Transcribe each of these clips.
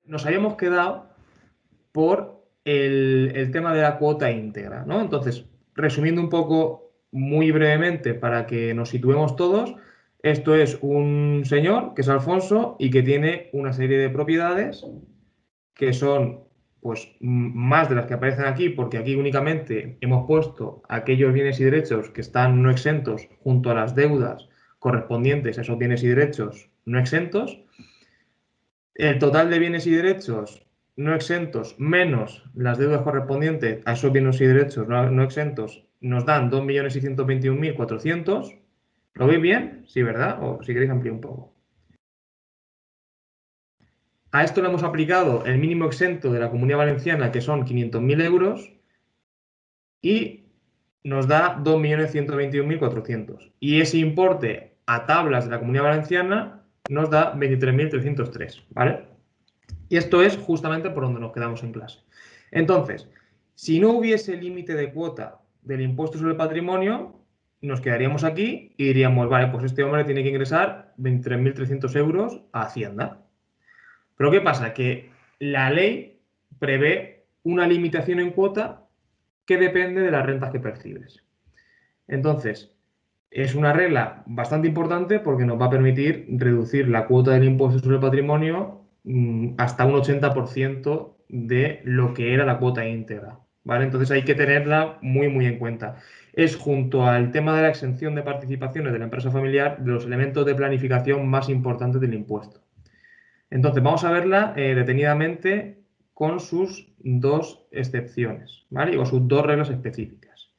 nos habíamos quedado por el tema de la cuota íntegra, ¿no? Entonces, resumiendo un poco muy brevemente para que nos situemos todos, esto es un señor que es Alfonso y que tiene una serie de propiedades que son pues más de las que aparecen aquí, porque aquí únicamente hemos puesto aquellos bienes y derechos que están no exentos junto a las deudas correspondientes a esos bienes y derechos no exentos. El total de bienes y derechos no exentos menos las deudas correspondientes a esos bienes y derechos no exentos nos dan 2.621.400. ¿Lo veis bien? Sí, ¿verdad? O si queréis ampliar un poco. A esto le hemos aplicado el mínimo exento de la Comunidad Valenciana, que son 500.000 euros, y nos da 2.121.400. Y ese importe a tablas de la Comunidad Valenciana nos da 23.303, ¿vale? Y esto es justamente por donde nos quedamos en clase. Entonces, si no hubiese límite de cuota del impuesto sobre el patrimonio, nos quedaríamos aquí y diríamos, vale, pues este hombre tiene que ingresar 23.300 euros a Hacienda. Pero ¿qué pasa? Que la ley prevé una limitación en cuota que depende de las rentas que percibes. Entonces, es una regla bastante importante porque nos va a permitir reducir la cuota del impuesto sobre el patrimonio hasta un 80% de lo que era la cuota íntegra, ¿vale? Entonces hay que tenerla muy, muy en cuenta. Es junto al tema de la exención de participaciones de la empresa familiar de los elementos de planificación más importantes del impuesto. Entonces, vamos a verla detenidamente con sus dos excepciones, ¿vale? O sus dos reglas específicas.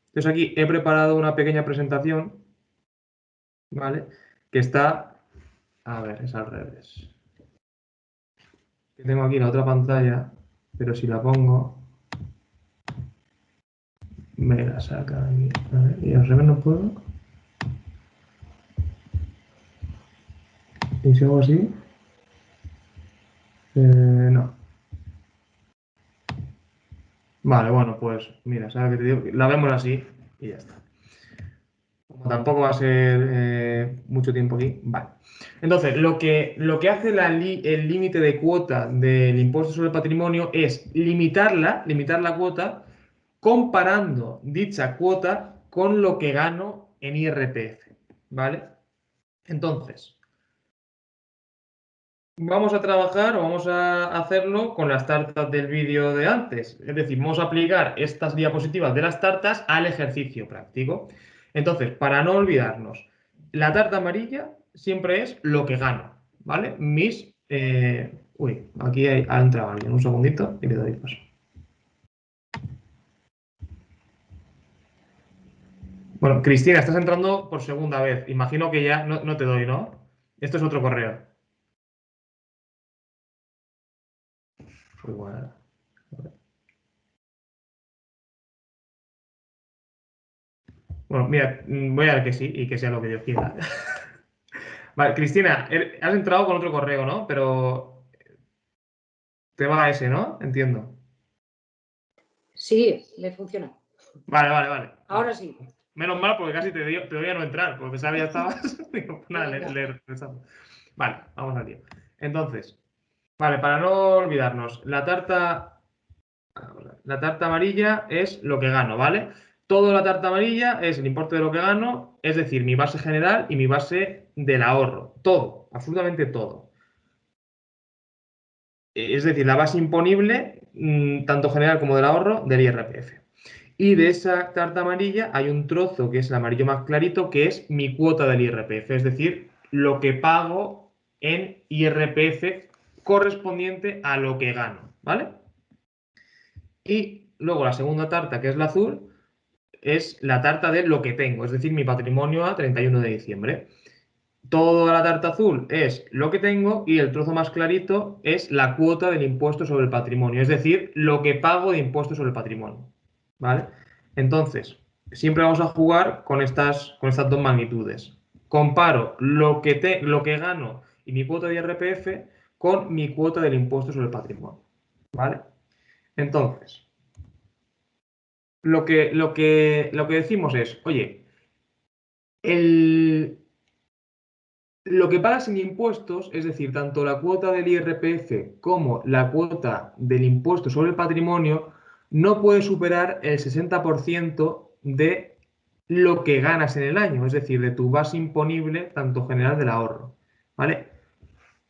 Entonces, aquí he preparado una pequeña presentación, ¿vale? Que está, a ver, es al revés. Que tengo aquí la otra pantalla, pero si la pongo, me la saca aquí. A ver, y al revés no puedo. Y si hago así, no. Vale, bueno, pues mira, ¿sabes qué te digo? La vemos así y ya está. Como tampoco va a ser mucho tiempo aquí. Vale. Entonces, lo que hace el límite de cuota del impuesto sobre el patrimonio es limitar la cuota, comparando dicha cuota con lo que gano en IRPF. ¿Vale? Entonces, vamos a trabajar o vamos a hacerlo con las tartas del vídeo de antes. Es decir, vamos a aplicar estas diapositivas de las tartas al ejercicio práctico. Entonces, para no olvidarnos, la tarta amarilla siempre es lo que gano, ¿vale? Uy, aquí ha entrado alguien. Un segundito y le doy paso. Bueno, Cristina, estás entrando por segunda vez. Imagino que ya no te doy, ¿no? Esto es otro correo. Igual. Bueno, mira, voy a ver que sí y que sea lo que Dios quiera. Vale, Cristina, has entrado con otro correo, ¿no? Pero te va a ese, ¿no? Entiendo. Sí, le funciona. Vale, vale, vale. Ahora sí. Menos mal porque casi te doy a no entrar, porque pensaba que ya estabas. Digo, pues nada, Vale, vamos al lío. Entonces, vale, para no olvidarnos, la tarta amarilla es lo que gano, ¿vale? Toda la tarta amarilla es el importe de lo que gano, es decir, mi base general y mi base del ahorro. Todo, absolutamente todo. Es decir, la base imponible, tanto general como del ahorro, del IRPF. Y de esa tarta amarilla hay un trozo que es el amarillo más clarito, que es mi cuota del IRPF, es decir, lo que pago en IRPF correspondiente a lo que gano, ¿vale? Y luego la segunda tarta, que es la azul, es la tarta de lo que tengo, es decir, mi patrimonio a 31 de diciembre. Toda la tarta azul es lo que tengo y el trozo más clarito es la cuota del impuesto sobre el patrimonio, es decir, lo que pago de impuesto sobre el patrimonio. ¿Vale? Entonces, siempre vamos a jugar con estas dos magnitudes. Comparo lo que gano y mi cuota de IRPF con mi cuota del impuesto sobre el patrimonio. ¿Vale? Entonces, lo que decimos es, oye, el, Lo que pagas en impuestos, es decir, tanto la cuota del IRPF como la cuota del impuesto sobre el patrimonio, no puede superar el 60% de lo que ganas en el año, es decir, de tu base imponible, tanto general del ahorro. ¿Vale?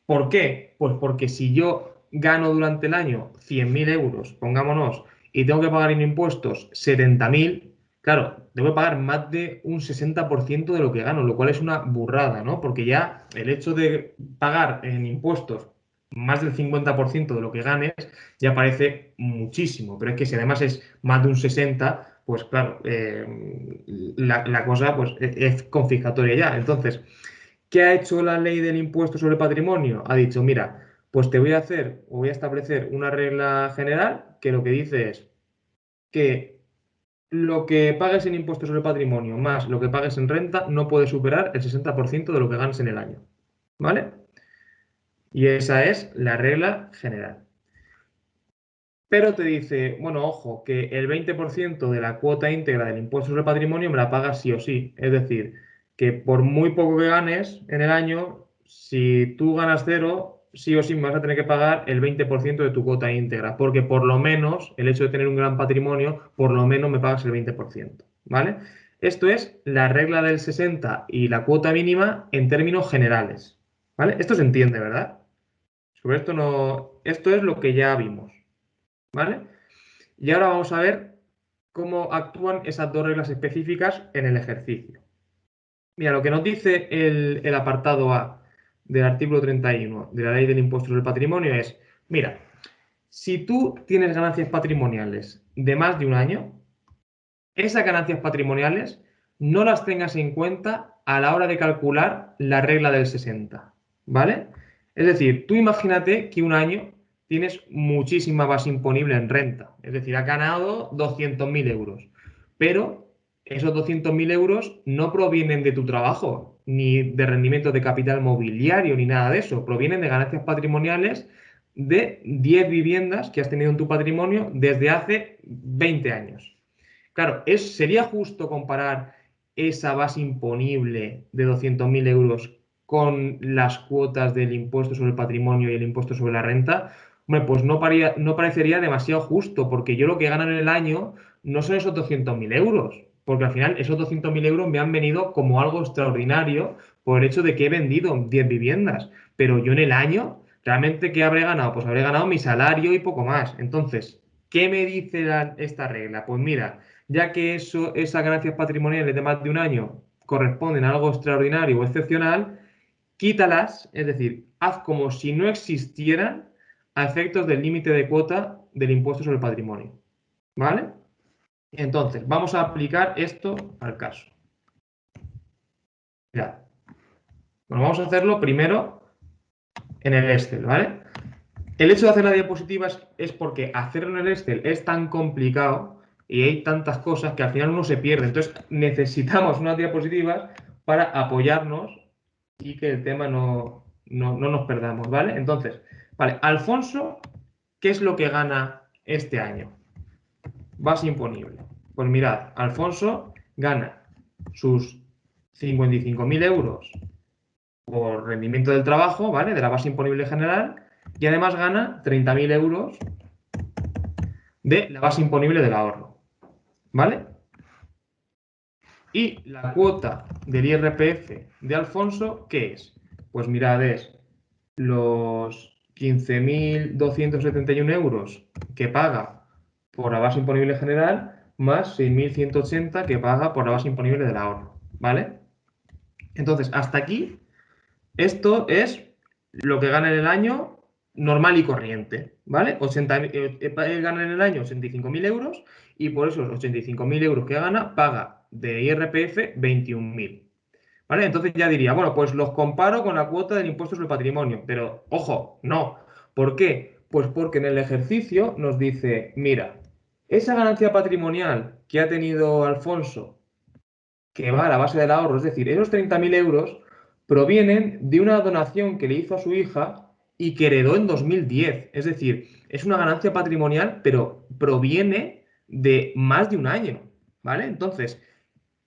¿Por qué? Pues porque si yo gano durante el año 100.000 euros, pongámonos, y tengo que pagar en impuestos 70.000, claro, tengo que pagar más de un 60% de lo que gano, lo cual es una burrada, ¿no? Porque ya el hecho de pagar en impuestos más del 50% de lo que ganes ya parece muchísimo, pero es que si además es más de un 60%, pues claro, la cosa pues, es confiscatoria ya. Entonces, ¿qué ha hecho la ley del impuesto sobre el patrimonio? Ha dicho, mira, pues te voy a hacer o voy a establecer una regla general que lo que dice es que lo que pagues en impuestos sobre el patrimonio más lo que pagues en renta no puede superar el 60% de lo que ganes en el año. ¿Vale? Y esa es la regla general. Pero te dice, bueno, ojo, que el 20% de la cuota íntegra del impuesto sobre el patrimonio me la pagas sí o sí. Es decir, que por muy poco que ganes en el año, si tú ganas cero, sí o sí me vas a tener que pagar el 20% de tu cuota íntegra, porque por lo menos el hecho de tener un gran patrimonio, por lo menos me pagas el 20%. ¿Vale? Esto es la regla del 60 y la cuota mínima en términos generales. ¿Vale? Esto se entiende, ¿verdad? Sobre esto no. Esto es lo que ya vimos. ¿Vale? Y ahora vamos a ver cómo actúan esas dos reglas específicas en el ejercicio. Mira, lo que nos dice el apartado A del artículo 31 de la Ley del Impuesto sobre el Patrimonio es, mira, si tú tienes ganancias patrimoniales de más de un año, esas ganancias patrimoniales no las tengas en cuenta a la hora de calcular la regla del 60, ¿vale? Es decir, tú imagínate que un año tienes muchísima base imponible en renta, es decir, has ganado 200.000 euros, pero esos 200.000 euros no provienen de tu trabajo, ni de rendimiento de capital mobiliario, ni nada de eso, provienen de ganancias patrimoniales de 10 viviendas que has tenido en tu patrimonio desde hace 20 años. Claro, ¿sería justo comparar esa base imponible de 200.000 euros con las cuotas del impuesto sobre el patrimonio y el impuesto sobre la renta? Hombre, pues no parecería demasiado justo, porque yo lo que gano en el año no son esos 200.000 euros, porque al final esos 200.000 euros me han venido como algo extraordinario por el hecho de que he vendido 10 viviendas, pero yo en el año, ¿realmente qué habré ganado? Pues habré ganado mi salario y poco más. Entonces, ¿qué me dice esta regla? Pues mira, ya que esas ganancias patrimoniales de más de un año corresponden a algo extraordinario o excepcional, quítalas, es decir, haz como si no existieran a efectos del límite de cuota del impuesto sobre el patrimonio. ¿Vale? Entonces, vamos a aplicar esto al caso. Mirad. Bueno, vamos a hacerlo primero en el Excel, ¿vale? El hecho de hacer la diapositiva es porque hacerlo en el Excel es tan complicado y hay tantas cosas que al final uno se pierde. Entonces necesitamos unas diapositivas para apoyarnos y que el tema no nos perdamos, ¿vale? Entonces, vale, Alfonso, ¿qué es lo que gana este año? Base imponible. Pues mirad, Alfonso gana sus 55.000 euros por rendimiento del trabajo, ¿vale? De la base imponible general, y además gana 30.000 euros de la base imponible del ahorro, ¿vale? Y la cuota del IRPF de Alfonso, ¿qué es? Pues mirad, es los 15.271 euros que paga por la base imponible general más 6.180 que paga por la base imponible del ahorro, ¿vale? Entonces, hasta aquí, esto es lo que gana en el año normal y corriente, ¿vale? Él gana en el año 85.000 euros y por esos 85.000 euros que gana paga de IRPF 21.000. ¿Vale? Entonces ya diría, bueno, pues los comparo con la cuota del impuesto sobre el patrimonio, pero ojo, no. ¿Por qué? Pues porque en el ejercicio nos dice, mira, esa ganancia patrimonial que ha tenido Alfonso, que va a la base del ahorro, es decir, esos 30.000 euros provienen de una donación que le hizo a su hija y que heredó en 2010. Es decir, es una ganancia patrimonial, pero proviene de más de un año, ¿vale? Entonces,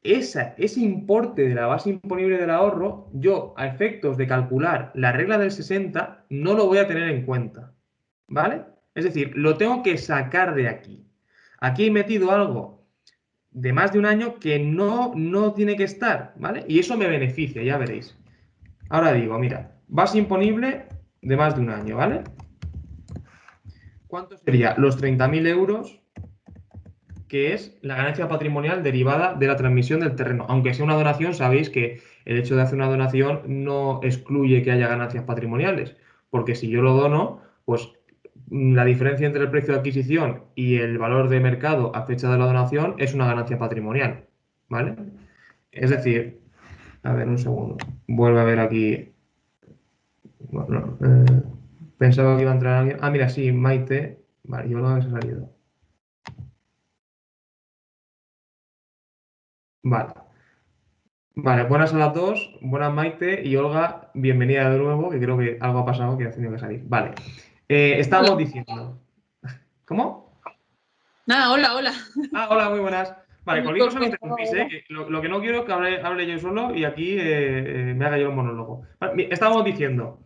ese importe de la base imponible del ahorro, yo, a efectos de calcular la regla del 60, no lo voy a tener en cuenta, ¿vale? Es decir, lo tengo que sacar de aquí. Aquí he metido algo de más de un año que no tiene que estar, ¿vale? Y eso me beneficia, ya veréis. Ahora digo, mira, base imponible de más de un año, ¿vale? ¿Cuánto sería? Los 30.000 euros, que es la ganancia patrimonial derivada de la transmisión del terreno. Aunque sea una donación, sabéis que el hecho de hacer una donación no excluye que haya ganancias patrimoniales, porque si yo lo dono, pues la diferencia entre el precio de adquisición y el valor de mercado a fecha de la donación es una ganancia patrimonial, ¿vale? Es decir, a ver, un segundo, vuelve a ver aquí. Bueno, pensaba que iba a entrar alguien. Ah, mira, sí, Maite. Vale, yo lo he salido. Vale. Vale, buenas a las dos, buenas Maite y Olga, bienvenida de nuevo, que creo que algo ha pasado que ha tenido que salir. Vale, estábamos Hola. diciendo. ¿Cómo? Nada, hola, hola. Ah, hola, muy buenas. Vale, Me cualquier cosa me incorporaba interrumpís, ahora. que lo que no quiero es que hable yo solo y aquí me haga yo un monólogo. Vale, estábamos diciendo,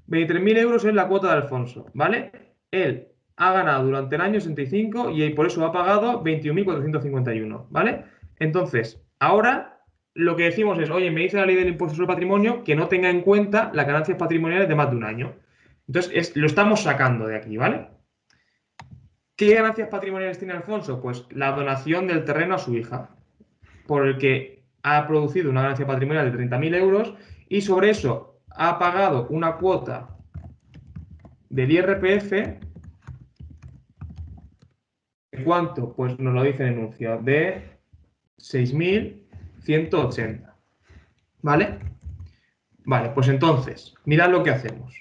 23.000 euros es la cuota de Alfonso, ¿vale? Él ha ganado durante el año 65 y por eso ha pagado 21.451, ¿vale? Entonces, ahora lo que decimos es, oye, me dice la ley del impuesto sobre el patrimonio que no tenga en cuenta las ganancias patrimoniales de más de un año. Entonces, lo estamos sacando de aquí, ¿vale? ¿Qué ganancias patrimoniales tiene Alfonso? Pues la donación del terreno a su hija, por el que ha producido una ganancia patrimonial de 30.000 euros y sobre eso ha pagado una cuota del IRPF. ¿De cuánto? Pues nos lo dice el enunciado, de 6.180. ¿Vale? Vale, pues entonces, mirad lo que hacemos.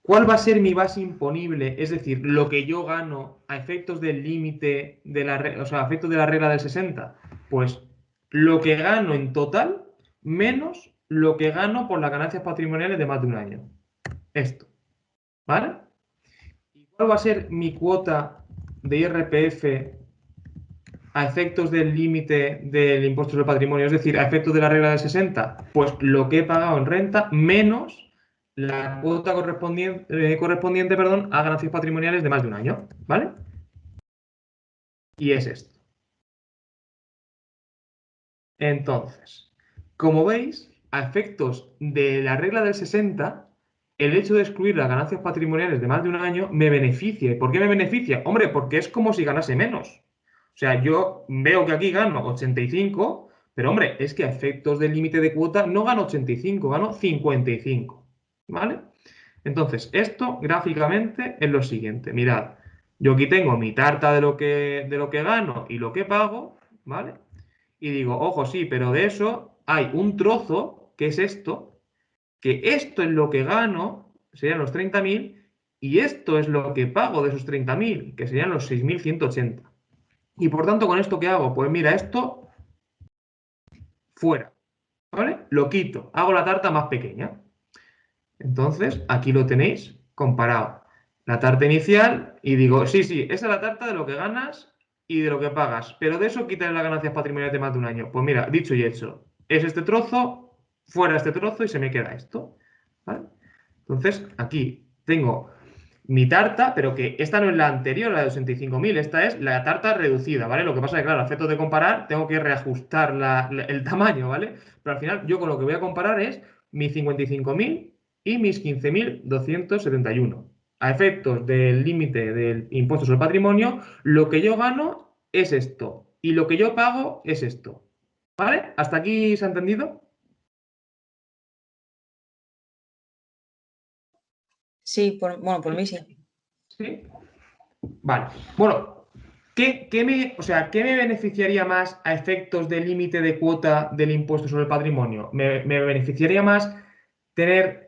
¿Cuál va a ser mi base imponible? Es decir, lo que yo gano a efectos del límite de la, o sea, a efectos de la regla del 60. Pues lo que gano en total menos lo que gano por las ganancias patrimoniales de más de un año. Esto. ¿Vale? ¿Y cuál va a ser mi cuota de IRPF a efectos del límite del impuesto sobre el patrimonio, es decir, a efectos de la regla del 60? Pues lo que he pagado en renta menos la cuota correspondiente, perdón, a ganancias patrimoniales de más de un año, ¿vale? Y es esto. Entonces, como veis, a efectos de la regla del 60, el hecho de excluir las ganancias patrimoniales de más de un año me beneficia. ¿Y por qué me beneficia? Hombre, porque es como si ganase menos. O sea, yo veo que aquí gano 85, pero hombre, es que a efectos del límite de cuota no gano 85, gano 55. ¿Vale? Entonces, esto gráficamente es lo siguiente. Mirad, yo aquí tengo mi tarta de lo que gano y lo que pago, ¿vale? Y digo, ojo, sí, pero de eso hay un trozo, que es esto, que esto es lo que gano, serían los 30.000, y esto es lo que pago de esos 30.000, que serían los 6.180. Y por tanto, ¿con esto qué hago? Pues mira, esto fuera, ¿vale? Lo quito, hago la tarta más pequeña. Entonces, aquí lo tenéis comparado. La tarta inicial y digo, sí, sí, esa es la tarta de lo que ganas y de lo que pagas, pero de eso quitaré las ganancias patrimoniales de más de un año. Pues mira, dicho y hecho, es este trozo, fuera este trozo y se me queda esto. ¿Vale? Entonces, aquí tengo mi tarta, pero que esta no es la anterior, la de 65.000, esta es la tarta reducida, ¿vale? Lo que pasa es que, claro, a efectos de comparar, tengo que reajustar el tamaño, ¿vale? Pero al final, yo con lo que voy a comparar es mis 55.000 y mis 15.271. A efectos del límite del impuesto sobre el patrimonio, lo que yo gano es esto y lo que yo pago es esto. ¿Vale? ¿Hasta aquí se ha entendido? Sí, bueno, por mí sí. Sí. Vale. Bueno, ¿qué me beneficiaría más a efectos del límite de cuota del impuesto sobre el patrimonio? ¿Me beneficiaría más tener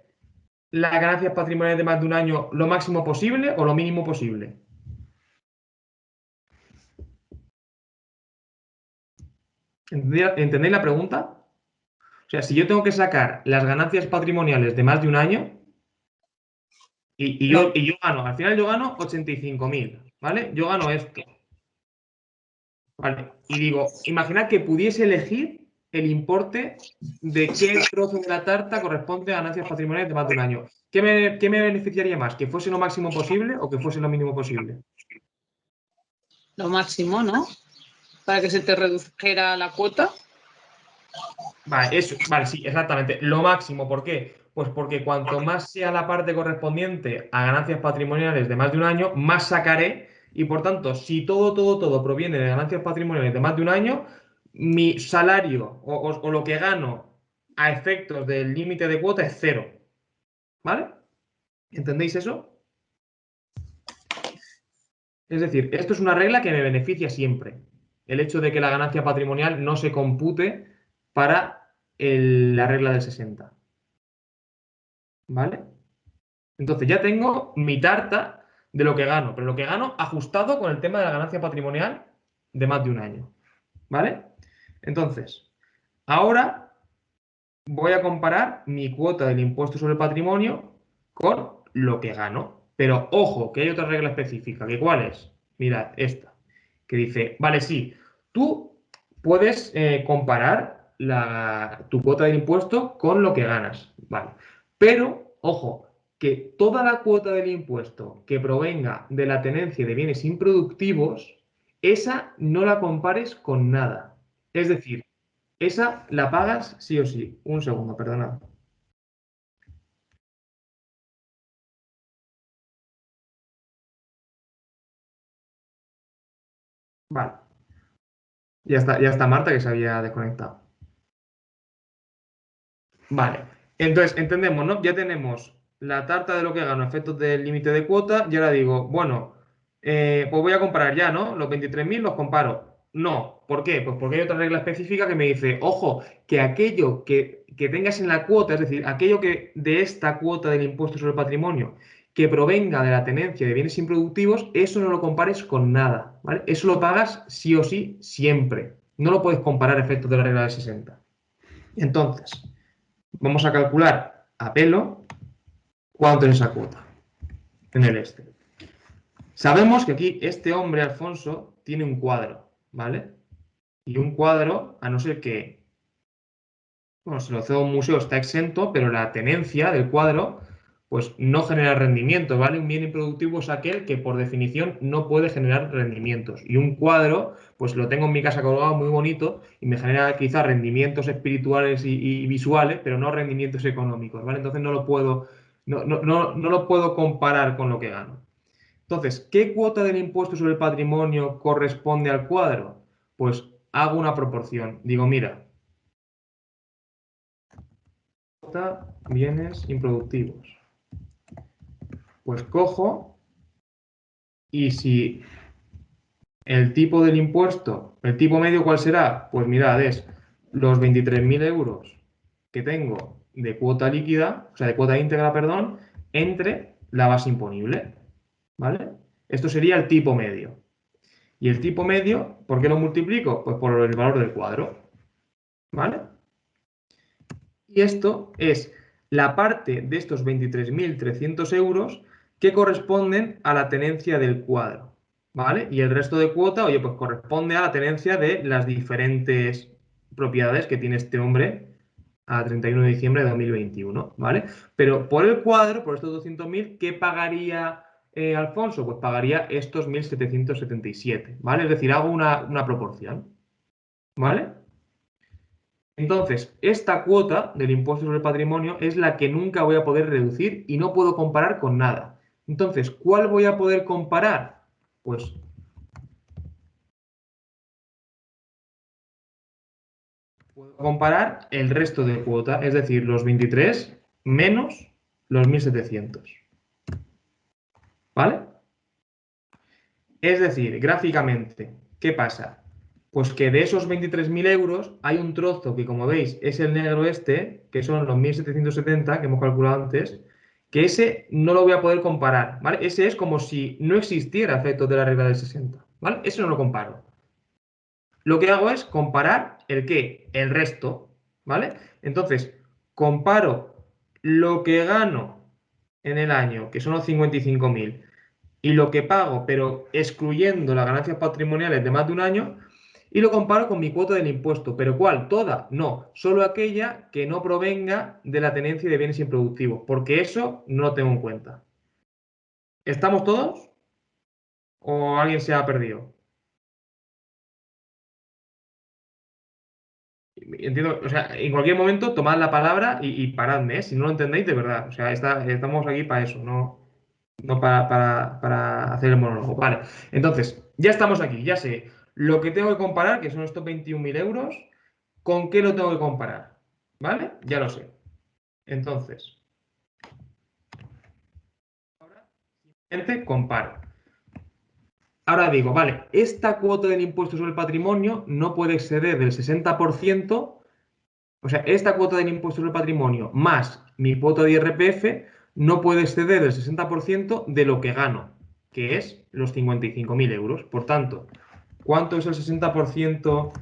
las ganancias patrimoniales de más de un año lo máximo posible o lo mínimo posible? ¿Entendéis la pregunta? O sea, si yo tengo que sacar las ganancias patrimoniales de más de un año y yo, No, y yo gano, al final yo gano 85.000, ¿vale? Yo gano esto. Vale. Y digo, imaginad que pudiese elegir el importe de qué trozo de la tarta corresponde a ganancias patrimoniales de más de un año. ¿Qué me beneficiaría más? ¿Que fuese lo máximo posible o que fuese lo mínimo posible? Lo máximo, ¿no? Para que se te redujera la cuota. Vale, eso, vale, sí, exactamente. Lo máximo, ¿por qué? Pues porque cuanto más sea la parte correspondiente a ganancias patrimoniales de más de un año, más sacaré. Y por tanto, si todo proviene de ganancias patrimoniales de más de un año, mi salario o lo que gano a efectos del límite de cuota es cero. ¿Vale? ¿Entendéis eso? Es decir, esto es una regla que me beneficia siempre. El hecho de que la ganancia patrimonial no se compute para la regla del 60. ¿Vale? Entonces ya tengo mi tarta de lo que gano, pero lo que gano ajustado con el tema de la ganancia patrimonial de más de un año. ¿Vale? Entonces, ahora voy a comparar mi cuota del impuesto sobre el patrimonio con lo que gano. Pero ojo, que hay otra regla específica. ¿Que cuál es? Mirad, esta. Que dice, vale, sí, tú puedes comparar tu cuota del impuesto con lo que ganas. Vale. Pero, ojo, que toda la cuota del impuesto que provenga de la tenencia de bienes improductivos, esa no la compares con nada. Es decir, esa la pagas sí o sí. Un segundo, perdonad. Vale, ya está Marta que se había desconectado. Vale, entonces entendemos, ¿no? Ya tenemos la tarta de lo que gano a efectos del límite de cuota. Y ahora digo, bueno, pues voy a comparar ya, ¿no? Los 23.000 los comparo. No, ¿por qué? Pues porque hay otra regla específica que me dice, ojo, que aquello que tengas en la cuota, es decir, aquello que de esta cuota del impuesto sobre el patrimonio que provenga de la tenencia de bienes improductivos, eso no lo compares con nada, ¿vale? Eso lo pagas sí o sí siempre. No lo puedes comparar a efectos de la regla del 60. Entonces, vamos a calcular a pelo cuánto es esa cuota en el este. Sabemos que aquí este hombre, Alfonso, tiene un cuadro, ¿vale? Y un cuadro, a no ser que, bueno, si lo cedo a un museo está exento, pero la tenencia del cuadro, pues no genera rendimientos, ¿vale? Un bien improductivo es aquel que por definición no puede generar rendimientos. Y un cuadro, pues lo tengo en mi casa colgado muy bonito y me genera quizás rendimientos espirituales y visuales, pero no rendimientos económicos, ¿vale? Entonces no lo puedo comparar con lo que gano. Entonces, ¿qué cuota del impuesto sobre el patrimonio corresponde al cuadro? Pues hago una proporción. Digo, mira, bienes improductivos. Pues cojo y si el tipo del impuesto, el tipo medio, ¿cuál será? Pues mirad, es los 23.000 euros que tengo de cuota líquida, o sea, de cuota íntegra, perdón, entre la base imponible. ¿Vale? Esto sería el tipo medio. Y el tipo medio, ¿por qué lo multiplico? Pues por el valor del cuadro. ¿Vale? Y esto es la parte de estos 23.300 euros que corresponden a la tenencia del cuadro. ¿Vale? Y el resto de cuota, oye, pues corresponde a la tenencia de las diferentes propiedades que tiene este hombre a 31 de diciembre de 2021. ¿Vale? Pero por el cuadro, por estos 200.000, ¿qué pagaría Alfonso? Pues pagaría estos 1.777. ¿Vale? Es decir, hago una proporción. ¿Vale? Entonces, esta cuota del impuesto sobre el patrimonio es la que nunca voy a poder reducir y no puedo comparar con nada. Entonces, ¿cuál voy a poder comparar? Pues puedo comparar el resto de cuota, es decir, los 23 menos los 1.700. ¿Vale? Es decir, gráficamente, ¿qué pasa? Pues que de esos 23.000 euros hay un trozo que, como veis, es el negro este, que son los 1.770 que hemos calculado antes, que ese no lo voy a poder comparar, ¿vale? Ese es como si no existiera efectos de la regla del 60, ¿vale? Eso no lo comparo. Lo que hago es comparar el qué, el resto, ¿vale? Entonces, comparo lo que gano en el año, que son los 55.000, y lo que pago, pero excluyendo las ganancias patrimoniales de más de un año, Y lo comparo con mi cuota del impuesto. ¿Pero cuál? ¿Toda? No, solo aquella que no provenga de la tenencia de bienes improductivos, porque eso no lo tengo en cuenta. ¿Estamos todos? ¿O alguien se ha perdido? Entiendo, o sea, en cualquier momento tomad la palabra y paradme, ¿eh? Si no lo entendéis, de verdad. O sea, estamos aquí para eso, no para hacer el monólogo. Vale, entonces, ya estamos aquí, ya sé lo que tengo que comparar, que son estos 21.000 euros, ¿con qué lo tengo que comparar? ¿Vale? Ya lo sé. Entonces, ahora simplemente comparo. Ahora digo, vale, esta cuota del impuesto sobre el patrimonio no puede exceder del 60%. O sea, esta cuota del impuesto sobre el patrimonio más mi cuota de IRPF no puede exceder el 60% de lo que gano, que es los 55.000 euros. Por tanto, ¿cuánto es el 60%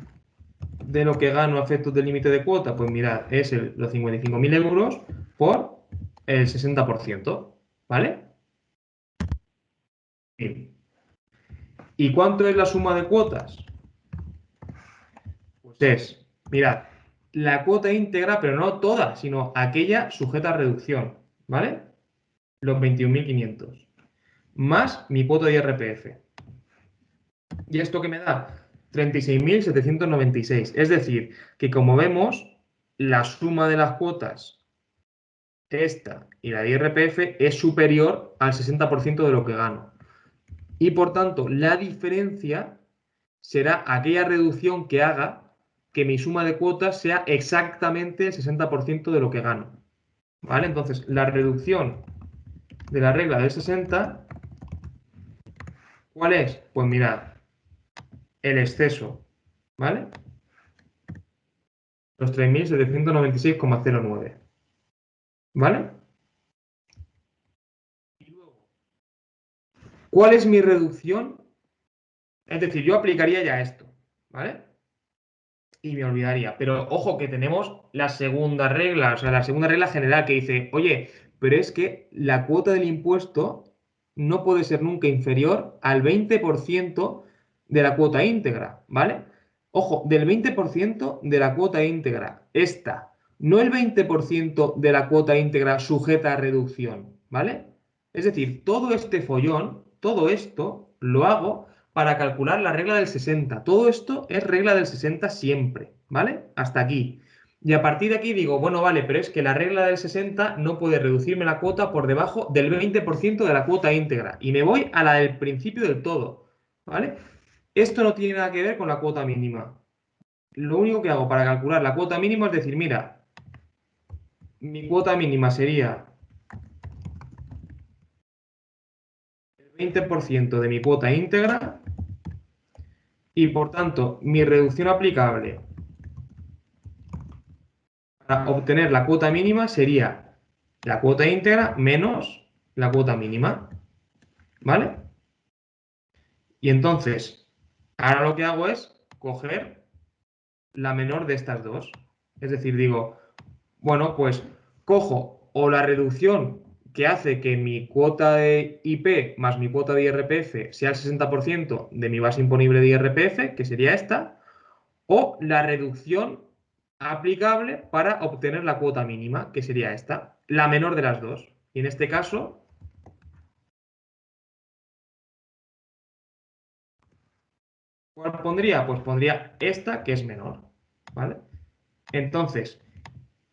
de lo que gano a efectos del límite de cuota? Pues mirad, es los 55.000 euros por el 60%, ¿vale? Bien. ¿Y cuánto es la suma de cuotas? Pues es, mirad, la cuota íntegra, pero no toda, sino aquella sujeta a reducción, ¿vale? Los 21.500, más mi cuota de IRPF. ¿Y esto qué me da? 36.796. Es decir, que como vemos, la suma de las cuotas, esta y la de IRPF, es superior al 60% de lo que gano. Y por tanto, la diferencia será aquella reducción que haga que mi suma de cuotas sea exactamente el 60% de lo que gano. ¿Vale? Entonces, la reducción de la regla del 60, ¿cuál es? Pues mirad, el exceso, ¿vale? Los 3.796,09, ¿vale? Y luego, ¿cuál es mi reducción? Es decir, yo aplicaría ya esto, ¿vale? Y me olvidaría. Pero ojo que tenemos la segunda regla, o sea, la segunda regla general que dice, oye, pero es que la cuota del impuesto no puede ser nunca inferior al 20% de la cuota íntegra, ¿vale? Ojo, del 20% de la cuota íntegra, esta, no el 20% de la cuota íntegra sujeta a reducción, ¿vale? Es decir, todo este follón, todo esto lo hago para calcular la regla del 60. Todo esto es regla del 60 siempre, ¿vale? Hasta aquí. Y a partir de aquí digo, bueno, vale, pero es que la regla del 60 no puede reducirme la cuota por debajo del 20% de la cuota íntegra. Y me voy a la del principio del todo, ¿vale? Esto no tiene nada que ver con la cuota mínima. Lo único que hago para calcular la cuota mínima es decir, mira, mi cuota mínima sería el 20% de mi cuota íntegra y por tanto mi reducción aplicable para obtener la cuota mínima sería la cuota íntegra menos la cuota mínima, ¿vale? Y entonces, ahora lo que hago es coger la menor de estas dos. Es decir, digo, bueno, pues cojo o la reducción que hace que mi cuota de IP más mi cuota de IRPF sea el 60% de mi base imponible de IRPF, que sería esta, o la reducción aplicable para obtener la cuota mínima, que sería esta, la menor de las dos. Y en este caso, ¿cuál pondría? Pues pondría esta, que es menor, ¿vale? Entonces,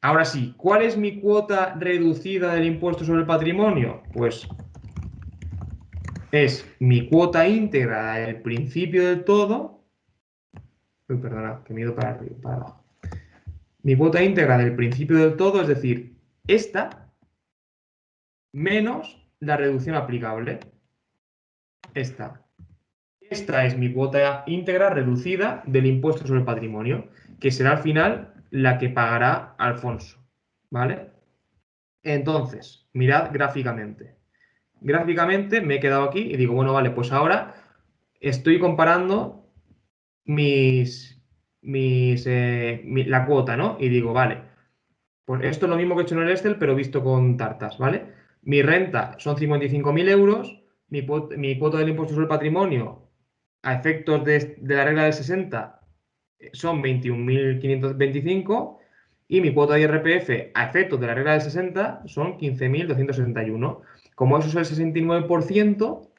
ahora sí, ¿cuál es mi cuota reducida del impuesto sobre el patrimonio? Pues es mi cuota íntegra del principio del todo. Uy, perdona, que me he ido para arriba, para abajo. Mi cuota íntegra del principio del todo, es decir, esta menos la reducción aplicable. Esta. Esta es mi cuota íntegra reducida del impuesto sobre el patrimonio, que será al final la que pagará Alfonso. ¿Vale? Entonces, mirad gráficamente. Gráficamente me he quedado aquí y digo, bueno, vale, pues ahora estoy comparando la cuota, ¿no? Y digo, vale, pues esto es lo mismo que he hecho en el Excel, pero visto con tartas, ¿vale? Mi renta son 55.000 euros, mi cuota del impuesto sobre el patrimonio a efectos de la regla del 60 son 21.525 y mi cuota de IRPF a efectos de la regla del 60 son 15.261. Como eso es el 69%,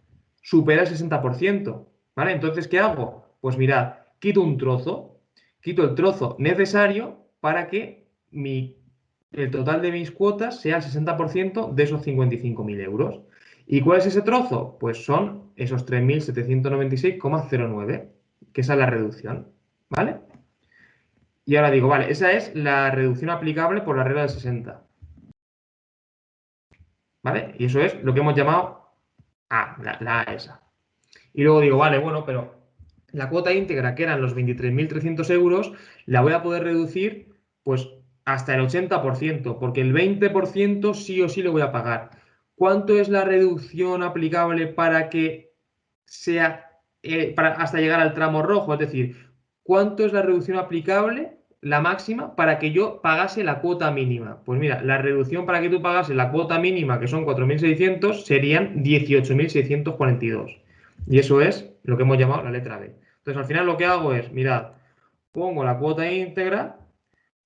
supera el 60%, ¿vale? Entonces, ¿qué hago? Pues mirad, quito un trozo, quito el trozo necesario para que el total de mis cuotas sea el 60% de esos 55.000 euros. ¿Y cuál es ese trozo? Pues son esos 3.796,09, que esa es la reducción, ¿vale? Y ahora digo, vale, esa es la reducción aplicable por la regla del 60, ¿vale? Y eso es lo que hemos llamado A, la A esa. Y luego digo, vale, bueno, pero la cuota íntegra, que eran los 23.300 euros, la voy a poder reducir pues hasta el 80%, porque el 20% sí o sí lo voy a pagar. ¿Cuánto es la reducción aplicable para que sea hasta llegar al tramo rojo? Es decir, ¿cuánto es la reducción aplicable, la máxima, para que yo pagase la cuota mínima? Pues mira, la reducción para que tú pagases la cuota mínima, que son 4.600, serían 18.642. Y eso es lo que hemos llamado la letra B. Entonces, al final lo que hago es, mirad, pongo la cuota íntegra,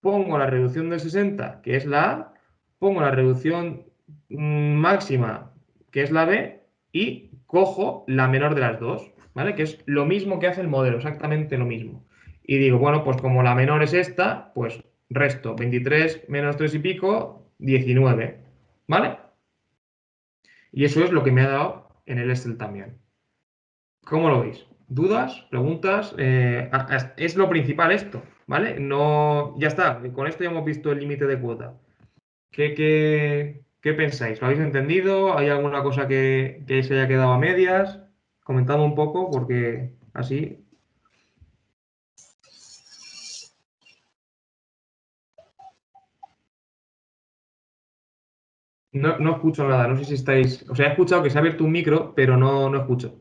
pongo la reducción del 60, que es la A, pongo la reducción máxima, que es la B, y cojo la menor de las dos, ¿vale? Que es lo mismo que hace el modelo, exactamente lo mismo. Y digo, bueno, pues como la menor es esta, pues resto 23 menos 3 y pico, 19, ¿vale? Y eso es lo que me ha dado en el Excel también. ¿Cómo lo veis? ¿Dudas? ¿Preguntas? Es lo principal esto, ¿vale? No, ya está, con esto ya hemos visto el límite de cuota. ¿Qué pensáis? ¿Lo habéis entendido? ¿Hay alguna cosa que se haya quedado a medias? Comentadme un poco, porque así. No escucho nada, no sé si estáis. O sea, he escuchado que se ha abierto un micro, pero no escucho.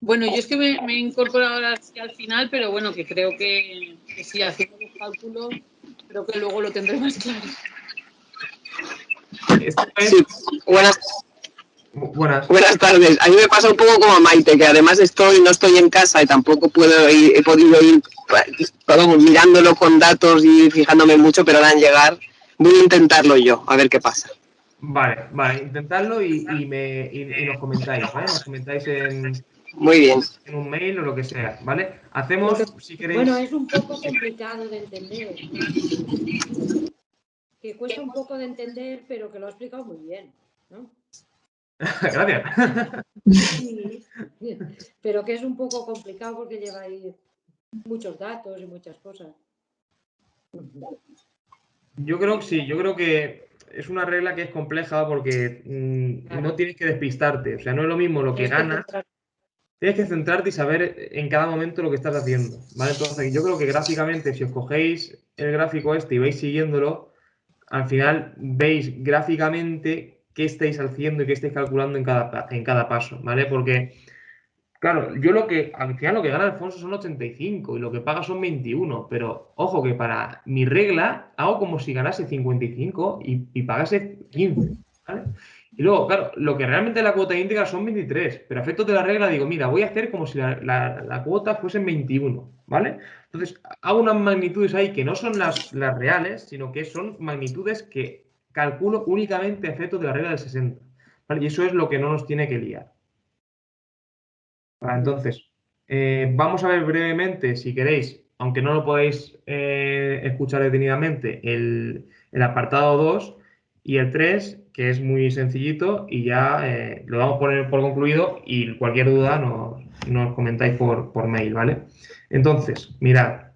Bueno, yo es que me he incorporado ahora al final, pero bueno, que creo que sí, haciendo los cálculos, creo que luego lo tendré más claro. Esto es. Sí, buenas tardes. A mí me pasa un poco como a Maite, que además no estoy en casa y tampoco he podido ir mirándolo con datos y fijándome mucho, pero ahora en llegar voy a intentarlo yo, a ver qué pasa. Vale, intentadlo y nos comentáis, ¿vale? Nos comentáis Muy bien. en un mail o lo que sea, ¿vale? Hacemos, si queréis. Bueno, es un poco complicado de entender. Que cuesta un poco de entender, pero que lo ha explicado muy bien, ¿no? Gracias. Sí, pero que es un poco complicado porque lleva ahí muchos datos y muchas cosas. Yo creo que sí, yo creo que es una regla que es compleja porque no tienes que despistarte, o sea, no es lo mismo lo que ganas, tienes que centrarte y saber en cada momento lo que estás haciendo, ¿vale? Entonces, yo creo que gráficamente, si os cogéis el gráfico este y vais siguiéndolo, al final veis gráficamente qué estáis haciendo y qué estáis calculando en cada paso, ¿vale? Porque claro, al final lo que gana Alfonso son 85 y lo que paga son 21, pero ojo que para mi regla hago como si ganase 55 y pagase 15, ¿vale? Y luego, claro, lo que realmente la cuota íntegra son 23, pero a efectos de la regla digo, mira, voy a hacer como si la cuota fuese 21, ¿vale? Entonces, hago unas magnitudes ahí que no son las reales, sino que son magnitudes que calculo únicamente a efectos de la regla del 60, ¿vale? Y eso es lo que no nos tiene que liar. Entonces, vamos a ver brevemente, si queréis, aunque no lo podáis escuchar detenidamente, el apartado 2 y el 3, que es muy sencillito y ya lo vamos a poner por concluido y cualquier duda nos comentáis por mail, ¿vale? Entonces, mirad,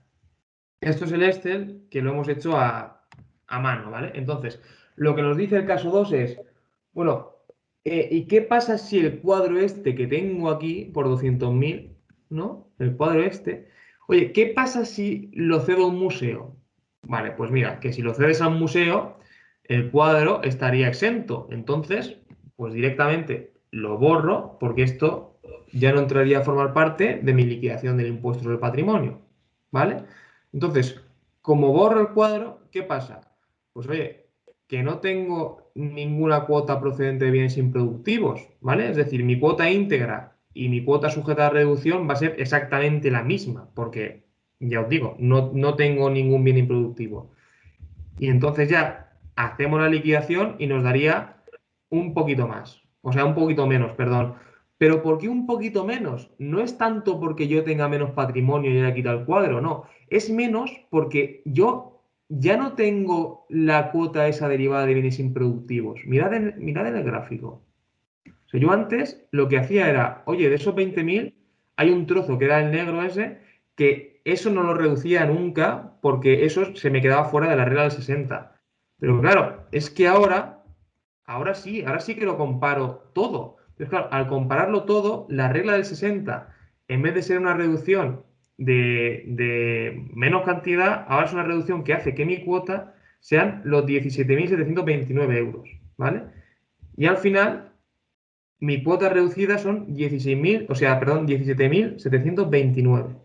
esto es el Excel que lo hemos hecho a mano, ¿vale? Entonces, lo que nos dice el caso 2 es, bueno, ¿y qué pasa si el cuadro este que tengo aquí por 200.000, ¿no? El cuadro este. Oye, ¿qué pasa si lo cedo a un museo? Vale, pues mira, que si lo cedes a un museo, el cuadro estaría exento. Entonces, pues directamente lo borro porque esto ya no entraría a formar parte de mi liquidación del impuesto sobre el patrimonio, ¿vale? Entonces, como borro el cuadro, ¿qué pasa? Pues oye, que no tengo ninguna cuota procedente de bienes improductivos, ¿vale? Es decir, mi cuota íntegra y mi cuota sujeta a reducción va a ser exactamente la misma, porque, ya os digo, no tengo ningún bien improductivo. Y entonces ya hacemos la liquidación y nos daría un poquito más, o sea, un poquito menos, perdón. Pero ¿por qué un poquito menos? No es tanto porque yo tenga menos patrimonio y haya quitado el cuadro, no. Es menos porque yo ya no tengo la cuota esa derivada de bienes improductivos. Mirad en el gráfico. O sea, yo antes lo que hacía era, oye, de esos 20.000 hay un trozo que era el negro ese, que eso no lo reducía nunca porque eso se me quedaba fuera de la regla del 60. Pero claro, es que ahora sí que lo comparo todo. Entonces, claro, al compararlo todo, la regla del 60, en vez de ser una reducción de menos cantidad, ahora es una reducción que hace que mi cuota sean los 17.729 euros, ¿vale? Y al final mi cuota reducida son 16.000, o sea, perdón, 17.729,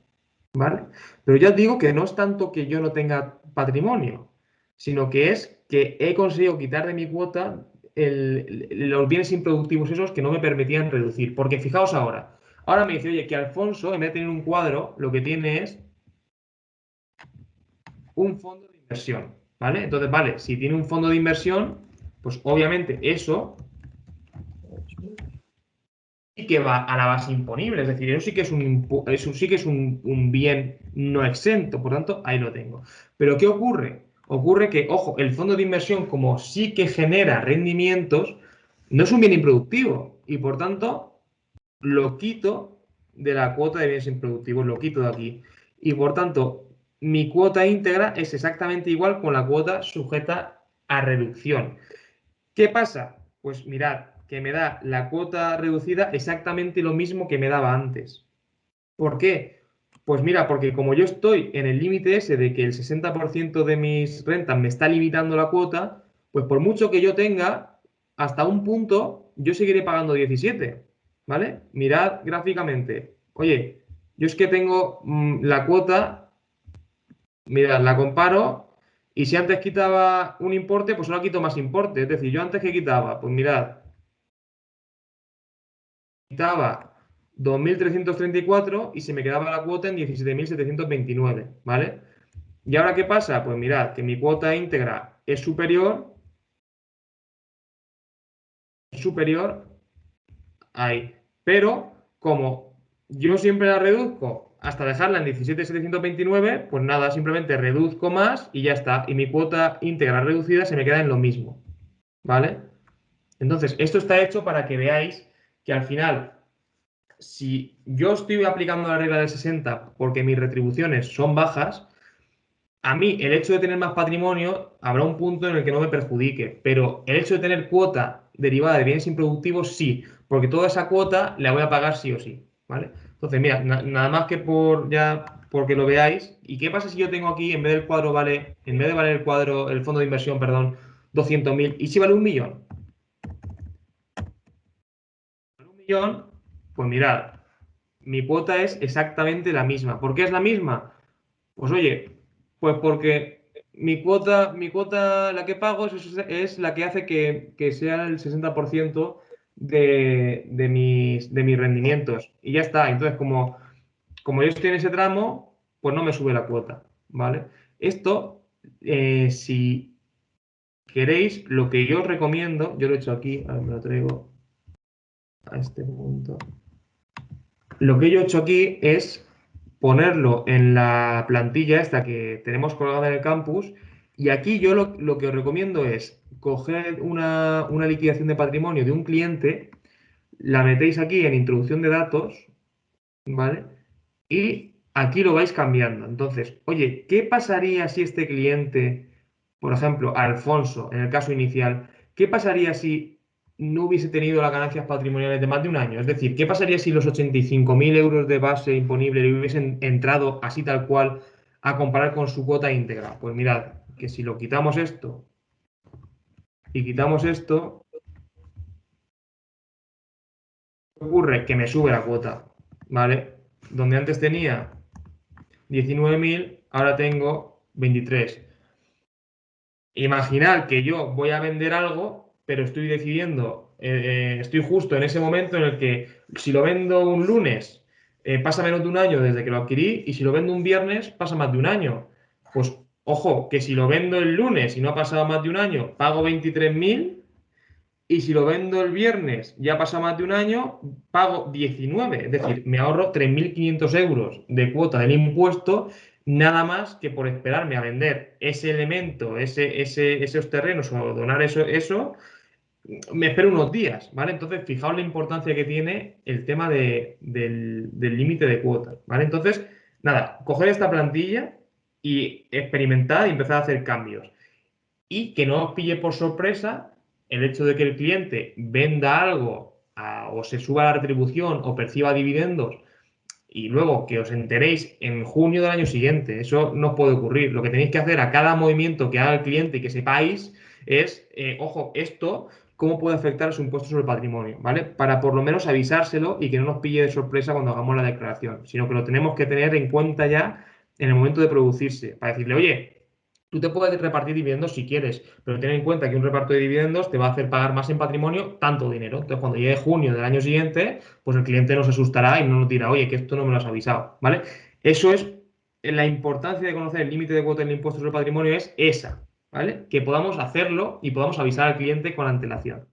¿vale? Pero ya os digo que no es tanto que yo no tenga patrimonio, sino que es que he conseguido quitar de mi cuota los bienes improductivos esos que no me permitían reducir. Porque fijaos ahora me dice, oye, que Alfonso, en vez de tener un cuadro, lo que tiene es un fondo de inversión, ¿vale? Entonces, vale, si tiene un fondo de inversión, pues obviamente eso sí que va a la base imponible, es decir, eso sí que es eso sí que es un bien no exento, por tanto, ahí lo tengo. Pero ¿qué ocurre? Ocurre que, ojo, el fondo de inversión, como sí que genera rendimientos, no es un bien improductivo y por tanto lo quito de la cuota de bienes improductivos, lo quito de aquí. Y por tanto, mi cuota íntegra es exactamente igual con la cuota sujeta a reducción. ¿Qué pasa? Pues mirad, que me da la cuota reducida exactamente lo mismo que me daba antes. ¿Por qué? Pues mira, porque como yo estoy en el límite ese de que el 60% de mis rentas me está limitando la cuota, pues por mucho que yo tenga, hasta un punto yo seguiré pagando 17, ¿vale? Mirad gráficamente. Oye, yo es que tengo la cuota, mirad, la comparo y si antes quitaba un importe, pues ahora quito más importe. Es decir, yo antes que quitaba, pues mirad, quitaba 2.334 y se me quedaba la cuota en 17.729, ¿vale? ¿Y ahora qué pasa? Pues mirad, que mi cuota íntegra es superior ahí. Pero como yo siempre la reduzco hasta dejarla en 17.729, pues nada, simplemente reduzco más y ya está. Y mi cuota íntegra reducida se me queda en lo mismo, ¿vale? Entonces, esto está hecho para que veáis que al final, si yo estoy aplicando la regla del 60 porque mis retribuciones son bajas, a mí el hecho de tener más patrimonio habrá un punto en el que no me perjudique, pero el hecho de tener cuota derivada de bienes improductivos sí, porque toda esa cuota la voy a pagar sí o sí, ¿vale? Entonces, mira, nada más que porque lo veáis. ¿Y qué pasa si yo tengo aquí, en vez de valer el cuadro, el fondo de inversión, perdón, 200.000, y si vale 1.000.000? Un millón, pues mirad, mi cuota es exactamente la misma. ¿Por qué es la misma? Pues oye, pues porque mi cuota, la que pago es la que hace que sea el 60% de mis rendimientos. Y ya está. Entonces, como yo estoy en ese tramo, pues no me sube la cuota, ¿vale? Esto, si queréis, lo que yo os recomiendo, yo lo he hecho aquí, a ver, me lo traigo a este punto. Lo que yo he hecho aquí es ponerlo en la plantilla esta que tenemos colgada en el campus y aquí yo lo que os recomiendo es coger una liquidación de patrimonio de un cliente, la metéis aquí en introducción de datos, ¿vale? Y aquí lo vais cambiando. Entonces, oye, ¿qué pasaría si este cliente, por ejemplo, Alfonso, en el caso inicial, qué pasaría si no hubiese tenido las ganancias patrimoniales de más de un año? Es decir, ¿qué pasaría si los 85.000 euros de base imponible le hubiesen entrado así tal cual a comparar con su cuota íntegra? Pues mirad, que si lo quitamos esto y quitamos esto, ¿qué ocurre? Que me sube la cuota, ¿vale? Donde antes tenía 19.000, ahora tengo 23. Imaginad que yo voy a vender algo, pero estoy decidiendo estoy justo en ese momento en el que si lo vendo un lunes, pasa menos de un año desde que lo adquirí, y si lo vendo un viernes, pasa más de un año. Pues ojo, que si lo vendo el lunes y no ha pasado más de un año, pago 23.000, y si lo vendo el viernes, ya ha pasado más de un año, pago 19. Es decir, me ahorro 3.500 euros de cuota del impuesto, nada más que por esperarme a vender ese elemento, esos terrenos o donar eso, me espero unos días, ¿vale? Entonces, fijaos la importancia que tiene el tema del límite de cuotas, ¿vale? Entonces, nada, coger esta plantilla y experimentar y empezar a hacer cambios. Y que no os pille por sorpresa el hecho de que el cliente venda algo o se suba la retribución o perciba dividendos y luego que os enteréis en junio del año siguiente. Eso no os puede ocurrir. Lo que tenéis que hacer a cada movimiento que haga el cliente y que sepáis es, ojo, esto, cómo puede afectar a su impuesto sobre el patrimonio, ¿vale? Para por lo menos avisárselo y que no nos pille de sorpresa cuando hagamos la declaración, sino que lo tenemos que tener en cuenta ya en el momento de producirse, para decirle, oye, tú te puedes repartir dividendos si quieres, pero ten en cuenta que un reparto de dividendos te va a hacer pagar más en patrimonio tanto dinero. Entonces, cuando llegue junio del año siguiente, pues el cliente nos asustará y no nos dirá, oye, que esto no me lo has avisado, ¿vale? Eso es la importancia de conocer el límite de cuota del impuesto sobre el patrimonio, es esa, ¿vale? Que podamos hacerlo y podamos avisar al cliente con antelación.